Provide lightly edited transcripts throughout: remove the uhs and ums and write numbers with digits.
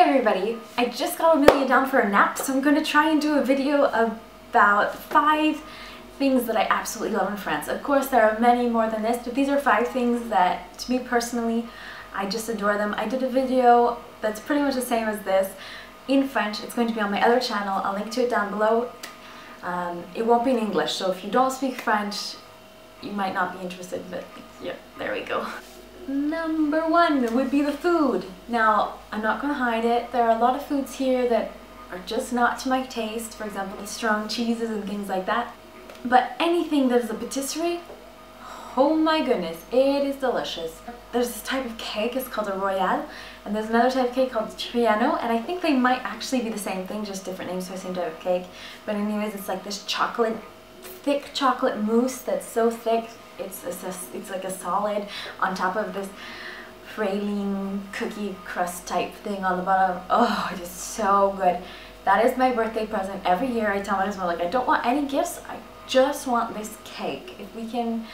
everybody, I just got Amelia down for a nap, so I'm going to try and do a video about 5 things that I absolutely love in France. Of course there are many more than this, but these are 5 things that to me personally, I just adore them. I did a video that's pretty much the same as this in French. It's going to be on my other channel. I'll link to it down below. It won't be in English, so if you don't speak French, you might not be interested, but yeah, there we go. Number 1 would be the food. Now, I'm not going to hide it. There are a lot of foods here that are just not to my taste. For example, the strong cheeses and things like that. But anything that is a patisserie, oh my goodness, it is delicious. There's this type of cake, it's called a royale, and there's another type of cake called Triano, and I think they might actually be the same thing, just different names for the same type of cake. But anyways, it's like this chocolate, thick chocolate mousse that's so thick, it's like a solid on top of this praline cookie crust type thing on the bottom. Oh, it is so good. That is my birthday present every year. I tell my husband, like, I don't want any gifts, I just want this cake. If we can,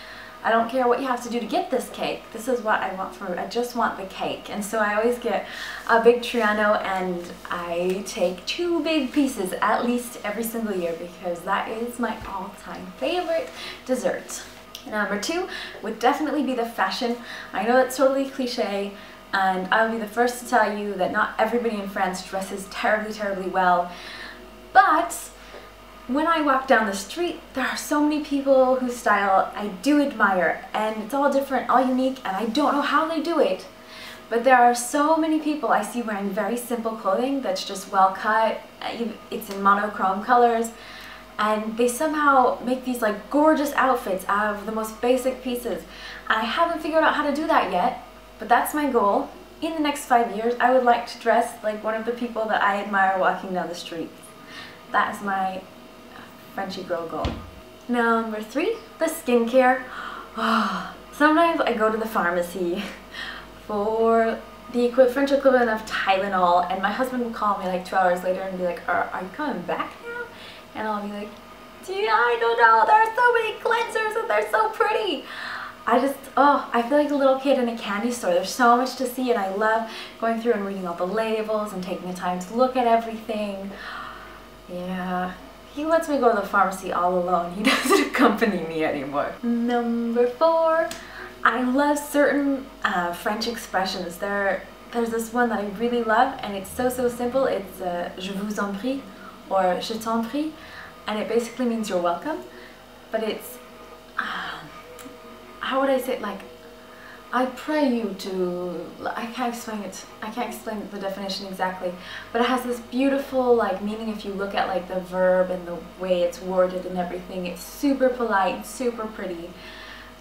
I don't care what you have to do to get this cake. This is what I want I just want the cake. And so I always get a big Triano, and I take 2 big pieces at least every single year because that is my all-time favorite dessert. Number 2 would definitely be the fashion. I know it's totally cliche, and I'll be the first to tell you that not everybody in France dresses terribly well, but when I walk down the street, there are so many people whose style I do admire, and it's all different, all unique, and I don't know how they do it. But there are so many people I see wearing very simple clothing that's just well cut, it's in monochrome colors, and they somehow make these like gorgeous outfits out of the most basic pieces. And I haven't figured out how to do that yet, but that's my goal. In the next 5 years, I would like to dress like one of the people that I admire walking down the street. That is my Frenchy girl goal. Number 3, the skincare. Sometimes I go to the pharmacy for the French equivalent of Tylenol, and my husband will call me like 2 hours later and be like, are you coming back now? And I'll be like, gee, I don't know, there are so many cleansers and they're so pretty. I feel like a little kid in a candy store. There's so much to see, and I love going through and reading all the labels and taking the time to look at everything. Yeah. He lets me go to the pharmacy all alone. He doesn't accompany me anymore. Number 4, I love certain French expressions. There's this one that I really love, and it's so simple. It's je vous en prie or je t'en prie, and it basically means you're welcome. But it's, how would I say it, like, I pray you to, I can't explain it, I can't explain the definition exactly, but it has this beautiful like meaning if you look at like the verb and the way it's worded and everything. It's super polite, super pretty,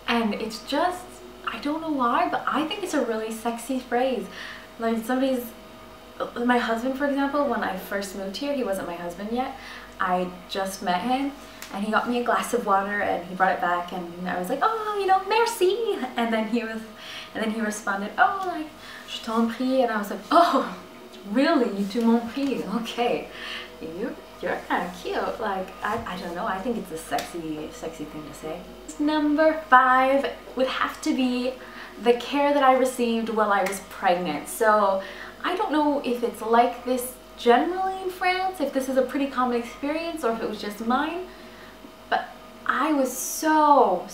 and it's just, I don't know why, but I think it's a really sexy phrase. Like my husband, for example, when I first moved here, he wasn't my husband yet, I just met him, and he got me a glass of water and he brought it back, and I was like, oh, you know, merci, and then he responded, oh, like, je t'en prie, and I was like, oh, really, tu m'en prie, okay, you're kind of cute. Like, I don't know, I think it's a sexy thing to say. Number 5 would have to be the care that I received while I was pregnant. So I don't know if it's like this generally in France, if this is a pretty common experience, or if it was just mine, but I was so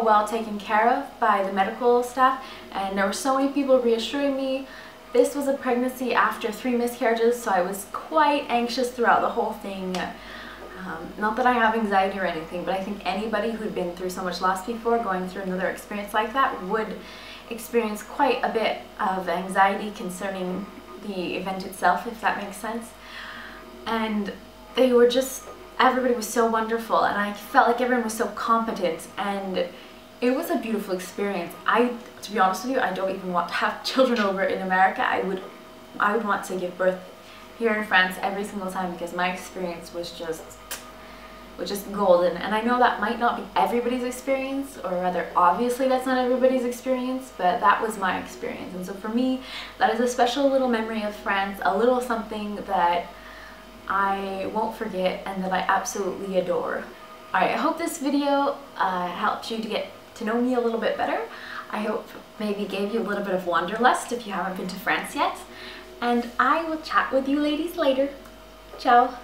well taken care of by the medical staff, and there were so many people reassuring me. This was a pregnancy after 3 miscarriages, so I was quite anxious throughout the whole thing. Not that I have anxiety or anything, but I think anybody who'd been through so much loss before, going through another experience like that, would experience quite a bit of anxiety concerning the event itself, if that makes sense. And they were just, everybody was so wonderful, and I felt like everyone was so competent, and it was a beautiful experience. To be honest with you, I don't even want to have children over in America. I would want to give birth here in France every single time, because my experience was just golden. And I know that might not be everybody's experience, or rather obviously that's not everybody's experience, but that was my experience. And so for me, that is a special little memory of France, a little something that I won't forget and that I absolutely adore. Alright, I hope this video helped you to get to know me a little bit better. I hope maybe gave you a little bit of wanderlust if you haven't been to France yet. and I will chat with you ladies later. Ciao!